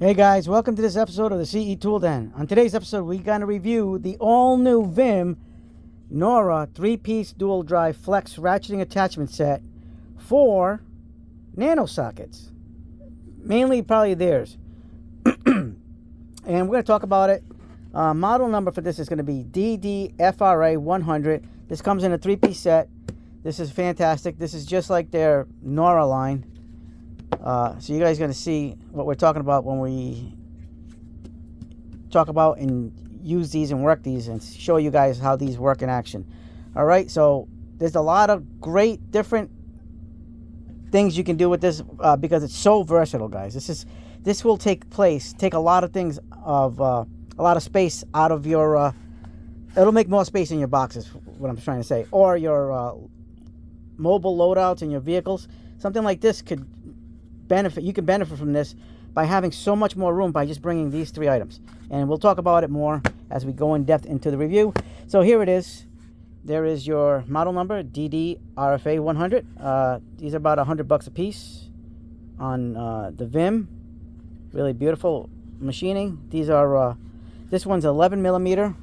Hey guys, welcome to this episode of the CE Tool Den. On today's episode, we're going to review the all-new Vim Nano 3-piece dual drive flex ratcheting attachment set for Nano sockets. Mainly probably theirs. And we're going to talk about it. Model number for this is going to be DDFRA100. This comes in a 3-piece set. This is fantastic. This is just like their Nora line. So you guys are going to see what we're talking about when we talk about and use these and work these and show you guys how these work in action. All right, so there's a lot of great different things you can do with this because it's so versatile, guys. This will take a lot of things of a lot of space out of your it'll make more space in your boxes, what I'm trying to say, or your mobile loadouts in your vehicles. Something like this could benefit. You can benefit from this by having so much more room by just bringing these 3 items, and we'll talk about it more as we go in depth into the review. So here it is. There is your model number, DDRFA100. These are about $100 a piece on the Vim. Really beautiful machining. These are this one's 11 millimeter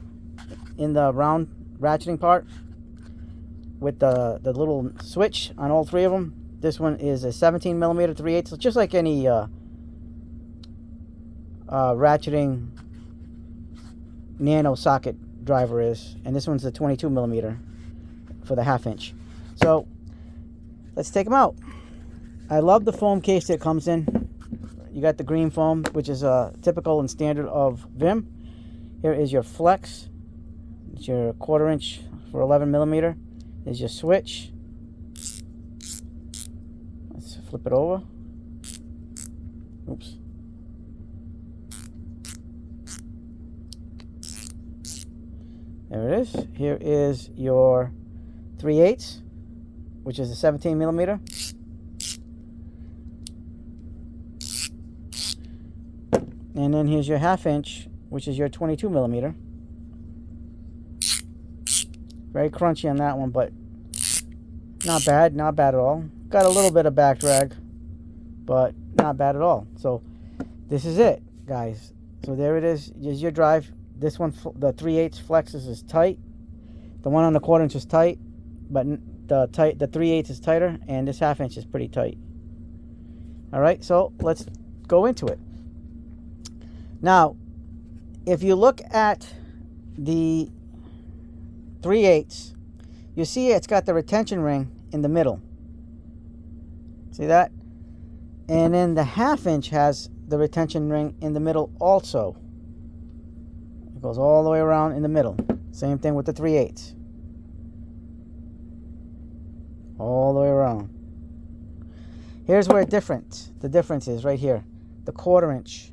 in the round ratcheting part with the little switch on all 3 of them. This one is a 17 millimeter 3/8, so just like any ratcheting Nano socket driver is. And this one's a 22 millimeter for the 1/2 inch. So let's take them out. I love the foam case that it comes in. You got the green foam, which is typical and standard of Vim. Here is your flex. It's your 1/4 inch for 11 millimeter. There's your switch. Flip it over. Oops. There it is. Here is your 3/8, which is a 17 millimeter. And then here's your 1/2 inch, which is your 22 millimeter. Very crunchy on that one, but not bad at all. Got a little bit of back drag, but not bad at all. So this is it, guys. So there it is. Here's your drive. This one, the 3/8 flexes is tight. The one on the 1/4 inch is tight, but the 3/8 is tighter, and this 1/2 inch is pretty tight. All right, so let's go into it. Now, if you look at the 3/8, you see it's got the retention ring in the middle. See that? And then the 1/2 inch has the retention ring in the middle also. It goes all the way around in the middle. Same thing with the 3/8. All the way around. Here's where the difference is right here. The 1/4 inch.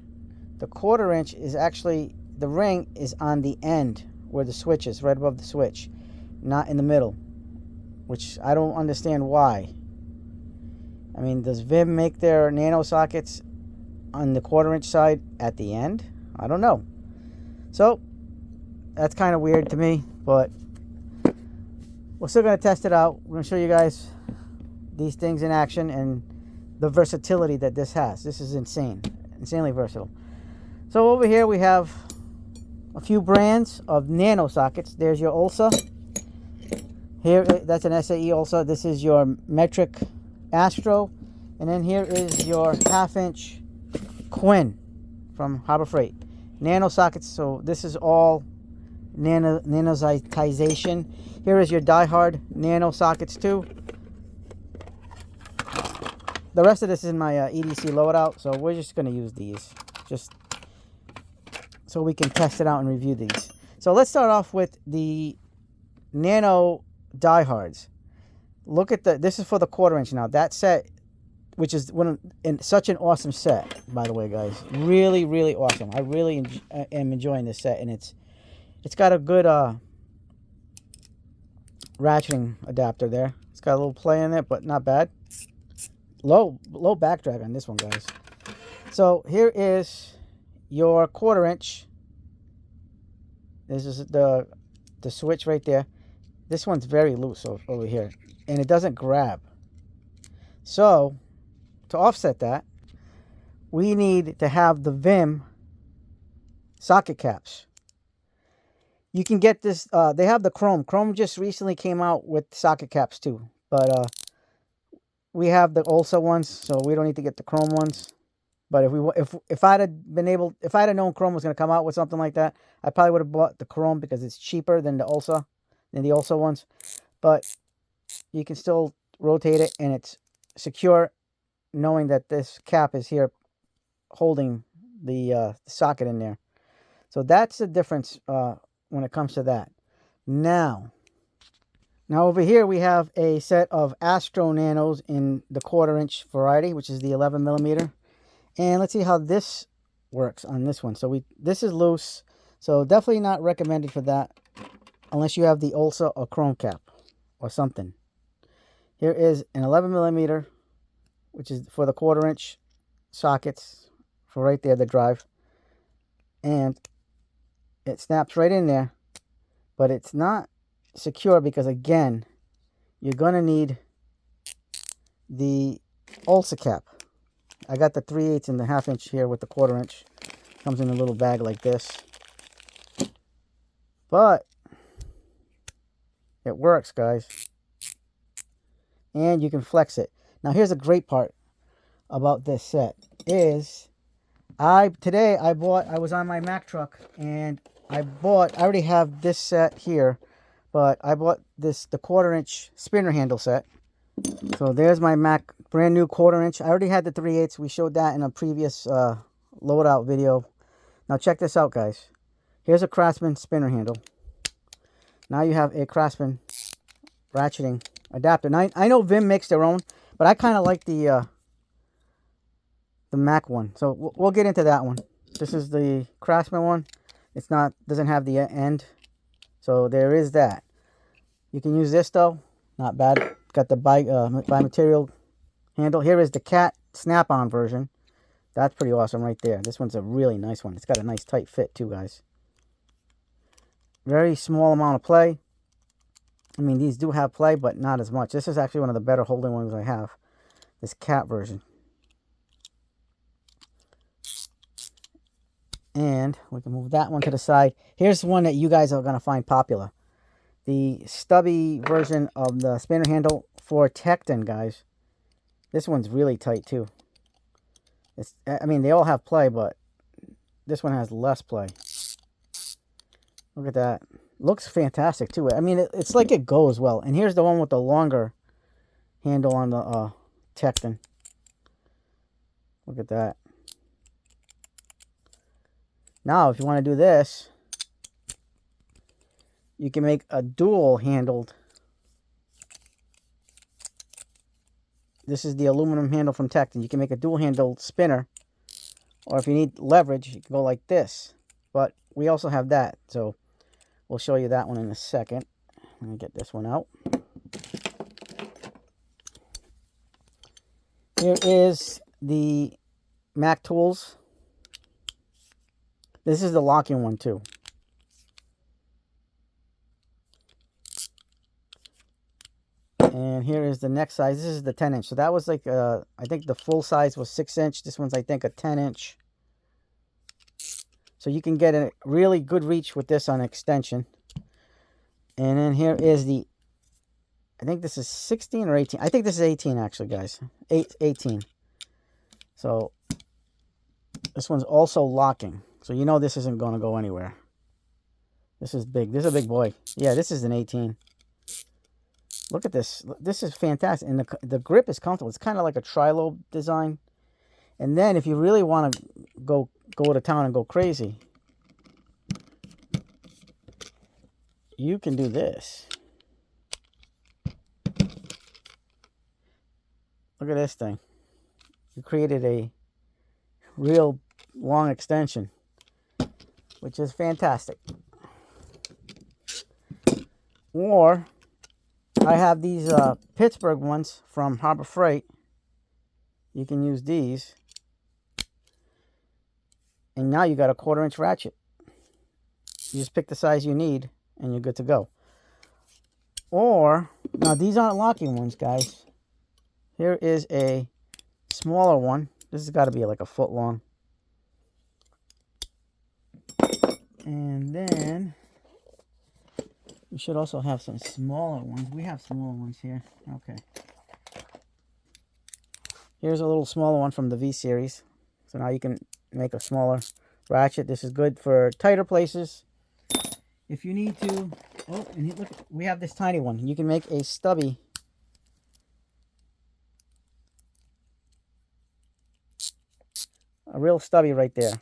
The 1/4 inch is actually, the ring is on the end where the switch is, right above the switch, not in the middle, which I don't understand why. I mean, does Vim make their Nano sockets on the 1/4 inch side at the end? I don't know. So that's kind of weird to me, but we're still going to test it out. We're going to show you guys these things in action and the versatility that this has. This is insanely versatile. So over here we have a few brands of Nano sockets. There's your Ulsa. Here, that's an SAE Ulsa. This is your metric Astro, and then here is your 1/2 inch Quinn from Harbor Freight. Nano sockets, so this is all nanotization. Here is your Die-Hard Nano sockets too. The rest of this is in my EDC loadout, so we're just going to use these just so we can test it out and review these. So let's start off with the Nano Die-Hards. Look at this is for the 1/4 inch now. That set, which is such an awesome set, by the way, guys. Really, really awesome. I really am enjoying this set, and it's got a good ratcheting adapter there. It's got a little play in it, but not bad. Low back drag on this one, guys. So here is your 1/4 inch. This is the switch right there. This one's very loose over here, and it doesn't grab. So to offset that, we need to have the Vim socket caps. You can get this, they have the Chrome. Chrome just recently came out with socket caps too. But we have the Ulsa ones, so we don't need to get the Chrome ones. But if I'd have been able, if I'd have known Chrome was going to come out with something like that, I probably would have bought the Chrome because it's cheaper than the Ulsa ones. But you can still rotate it, and it's secure, knowing that this cap is here holding the socket in there. So that's the difference when it comes to that. Now over here we have a set of Astro Nanos in the 1/4 inch variety, which is the 11 millimeter. And let's see how this works on this one. So this is loose, so definitely not recommended for that unless you have the Ulsa or Chrome cap or something. Here is an 11 millimeter, which is for the 1/4 inch sockets for right there, the drive. And it snaps right in there, but it's not secure because, again, you're going to need the Ulsa cap. I got the 3/8 and the 1/2 inch here with the 1/4 inch. Comes in a little bag like this. But it works, guys. And you can flex it. Now here's a great part about this set is I was on my Mack truck and I already have this set here, but I bought the 1/4 inch spinner handle set. So there's my Mack brand new 1/4 inch. I already had the 3/8. We showed that in a previous loadout video. Now check this out, guys. Here's a Craftsman spinner handle. Now you have a Craftsman ratcheting adapter. Now I know Vim makes their own, but I kind of like the Mack one. So we'll get into that one. This is the Craftsman one. It's doesn't have the end. So there is that. You can use this though. Not bad. Got the bi-material handle. Here is the cat snap-on version. That's pretty awesome right there. This one's a really nice one. It's got a nice tight fit too, guys. Very small amount of play. I mean, these do have play, but not as much. This is actually one of the better holding ones I have. This cat version. And we can move that one to the side. Here's one that you guys are going to find popular. The stubby version of the spinner handle for Tekton, guys. This one's really tight too. I mean, they all have play, but this one has less play. Look at that. Looks fantastic too. I mean, it's like it goes well. And here's the one with the longer handle on the Tekton. Look at that. Now, if you want to do this, you can make a dual handled. This is the aluminum handle from Tekton. You can make a dual handled spinner. Or if you need leverage, you can go like this. But we also have that. So we'll show you that one in a second. Let me get this one out. Here is the Mack Tools. This is the locking one too. And here is the next size. This is the 10 inch. So that was like, I think the full size was 6 inch. This one's, I think, a 10 inch. So you can get a really good reach with this on extension. And then here is the, I think this is 16 or 18. I think this is 18 actually, guys. 18. So this one's also locking. So you know this isn't going to go anywhere. This is big. This is a big boy. Yeah, this is an 18. Look at this. This is fantastic. And the grip is comfortable. It's kind of like a tri-lobe design. And then if you really want to go to town and go crazy, you can do this. Look at this thing. You created a real long extension, which is fantastic. Or I have these Pittsburgh ones from Harbor Freight. You can use these. And now you got a 1/4 inch ratchet. You just pick the size you need and you're good to go. Or, now these aren't locking ones, guys. Here is a smaller one. This has got to be like a foot long. And then we should also have some smaller ones. We have smaller ones here. Okay. Here's a little smaller one from the V series. So now you can make a smaller ratchet. This is good for tighter places. If you need to, oh, and look, we have this tiny one. You can make a stubby. A real stubby right there.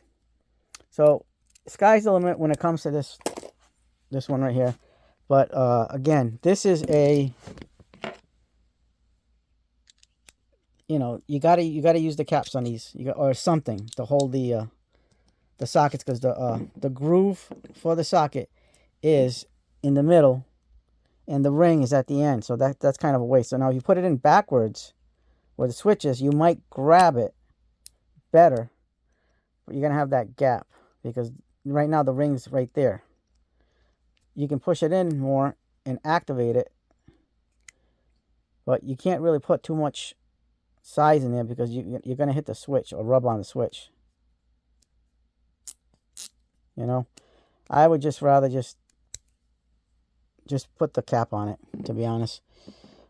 So sky's the limit when it comes to this one right here. But again, this is a, you know, you gotta use the caps on these, or something to hold the sockets, because the groove for the socket is in the middle and the ring is at the end, so that's kind of a waste. So now if you put it in backwards where the switch is, you might grab it better, but you're gonna have that gap because right now the ring's right there. You can push it in more and activate it, but you can't really put too much size in there because you're gonna hit the switch or rub on the switch. You know, I would just rather just put the cap on it, to be honest.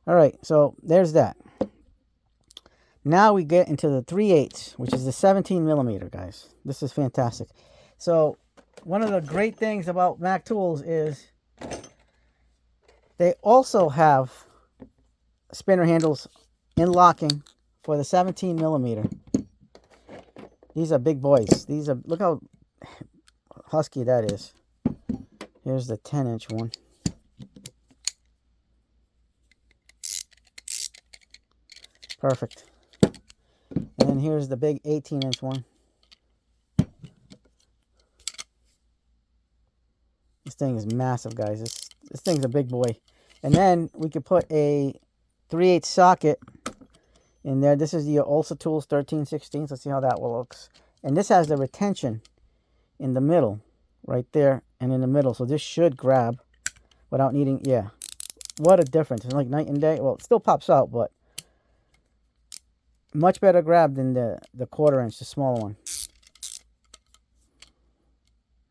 All right, so there's that. Now we get into the 3/8, which is the 17 millimeter, guys. This is fantastic. So one of the great things about Mac Tools is they also have spinner handles in locking for the 17 millimeter. These are big boys. These are, look how husky that is. Here's the 10-inch one. Perfect. And then here's the big 18-inch one. This thing is massive, guys. This thing's a big boy. And then we could put a 3/8 socket in there. This is the Ulsa Tools 13/16. Let's see how that looks. And this has the retention in the middle, right there, and in the middle. So this should grab without needing, yeah. What a difference. It's like night and day. Well, it still pops out, but much better grab than the 1/4 inch, the smaller one.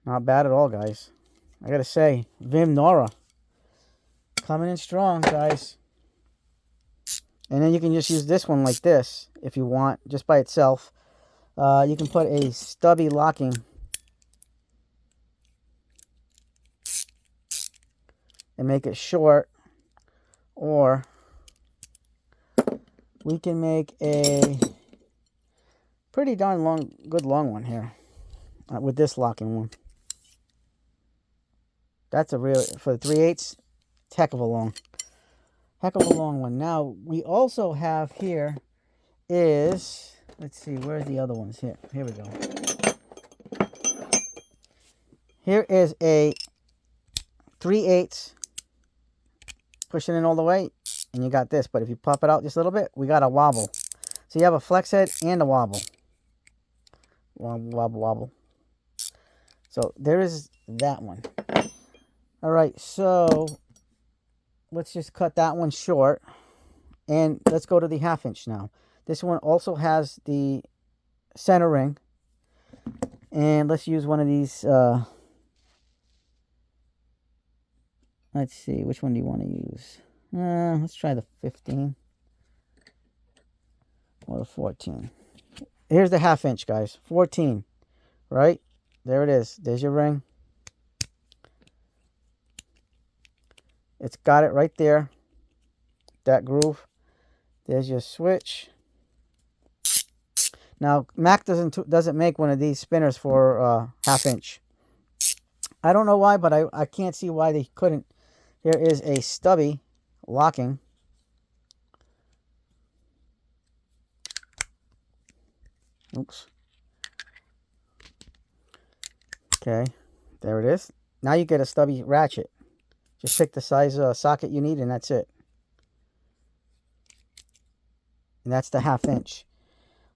Not bad at all, guys. I gotta say, Vim Nora coming in strong, guys. And then you can just use this one like this if you want, just by itself. You can put a stubby locking and make it short, or we can make a pretty darn good long one here with this locking one. That's a real, for the 3/8, heck of a long one. Now we also have here is, let's see, where's the other ones? Here we go. Here is a 3/8. Push it in all the way, and you got this. But if you pop it out just a little bit, we got a wobble. So you have a flex head and a wobble. Wobble. So there is that one. All right, so let's just cut that one short, and let's go to the 1/2 inch now. This one also has the center ring, and let's use one of these. Let's see, which one do you want to use? Let's try the 15 or the 14. Here's the 1/2 inch, guys. 14, right? There it is. There's your ring. It's got it right there. That groove. There's your switch. Now, Mac doesn't make one of these spinners for 1/2 inch. I don't know why, but I can't see why they couldn't. Here is a stubby locking. Oops. Okay, there it is. Now you get a stubby ratchet. Just pick the size socket you need, and that's it. And that's the 1/2 inch.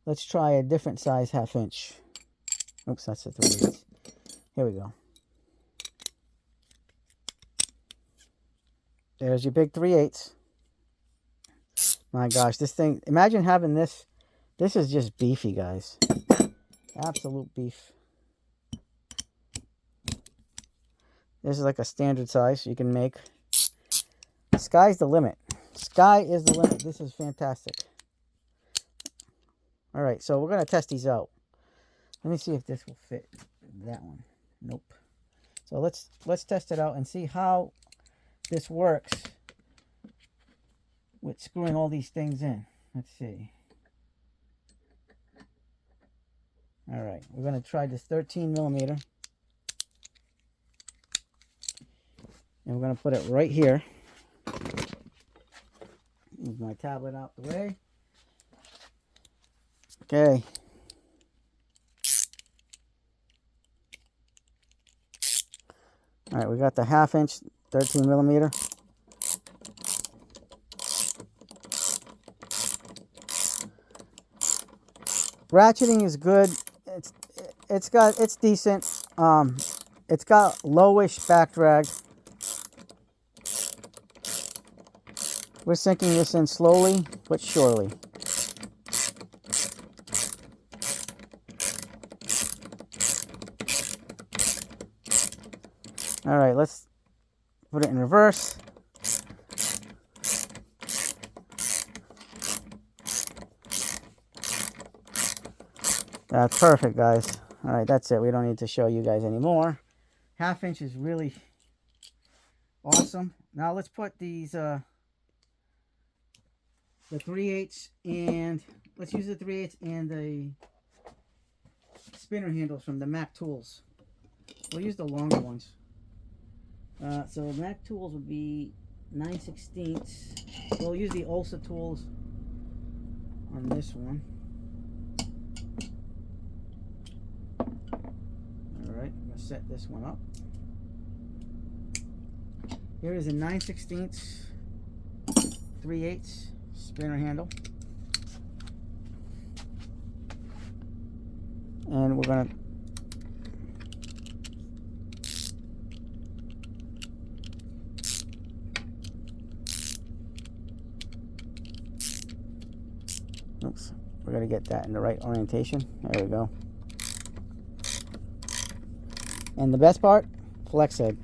Let's try a different size 1/2 inch. Oops, that's the 3/8. Here we go. There's your big 3/8. My gosh, this thing, imagine having this This is just beefy, guys. Absolute beef. This is like a standard size you can make. Sky's the limit. Sky is the limit. This is fantastic. All right, so we're going to test these out. Let me see if this will fit that one. Nope. So let's test it out and see how this works with screwing all these things in. Let's see. All right, we're going to try this 13 millimeter. And we're going to put it right here. Move my tablet out the way. Okay. All right, we got the 1/2 inch 13 millimeter. Ratcheting is good. It's decent. It's got lowish back drag. We're sinking this in slowly but surely. All right, let's put it in reverse. That's perfect, guys. All right, that's it. We don't need to show you guys anymore. 1/2 inch is really awesome. Now let's put these the 3/8 and let's use the 3/8 and the spinner handles from the Mac Tools. We'll use the longer ones. So Mac Tools would be 9/16. We'll use the Ulsa tools on this one. Alright, I'm going to set this one up. Here is a 9/16 3/8 spinner handle. And we're going to oops, we're going to get that in the right orientation. There we go. And the best part, flex head.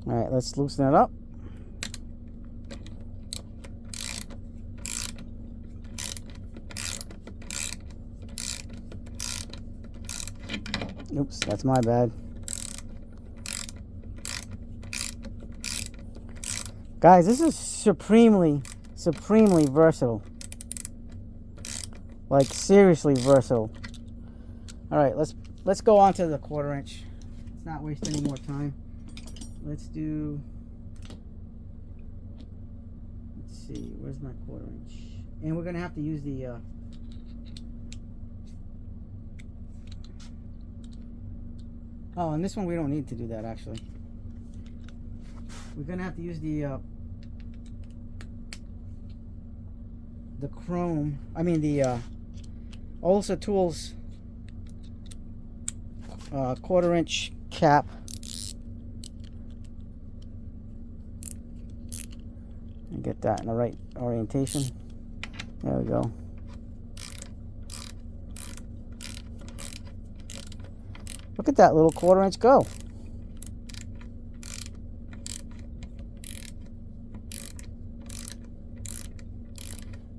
All right, let's loosen it up. Oops, that's my bad. Guys, this is supremely versatile. Like seriously versatile. All right, let's go on to the 1/4 inch. Let's not waste any more time. Let's do, let's see, where's my 1/4 inch? And we're gonna have to use the oh, and this one we don't need to do that actually. We're gonna have to use the chrome, I mean the Ulsa Tools 1/4 inch cap. And get that in the right orientation. There we go. Look at that little 1/4 inch go.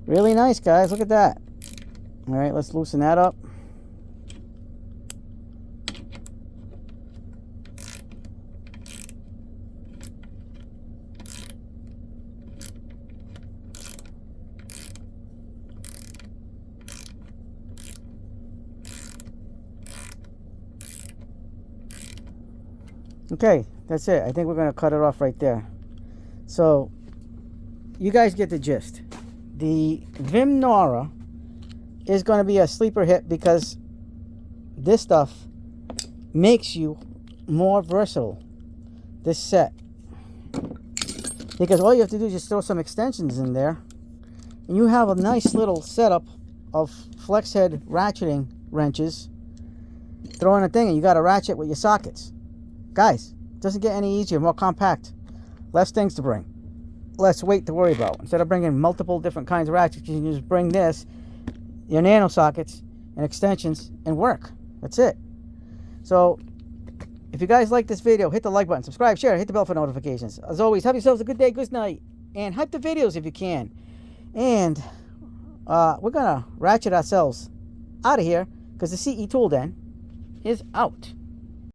Really nice, guys. Look at that. All right, let's loosen that up. Okay, that's it. I think we're going to cut it off right there. So, you guys get the gist. The Vim Nano is going to be a sleeper hit because this stuff makes you more versatile. This set because all you have to do is just throw some extensions in there, and you have a nice little setup of flex head ratcheting wrenches. Throw in a thing and you got a ratchet with your sockets. Guys, it doesn't get any easier, more compact. Less things to bring. Less weight to worry about. Instead of bringing multiple different kinds of ratchets, you can just bring this, your Nano sockets and extensions, and work. That's it. So, if you guys like this video, hit the like button, subscribe, share, hit the bell for notifications. As always, have yourselves a good day, good night, and hype the videos if you can. And we're gonna ratchet ourselves out of here because the CE Tool Den is out.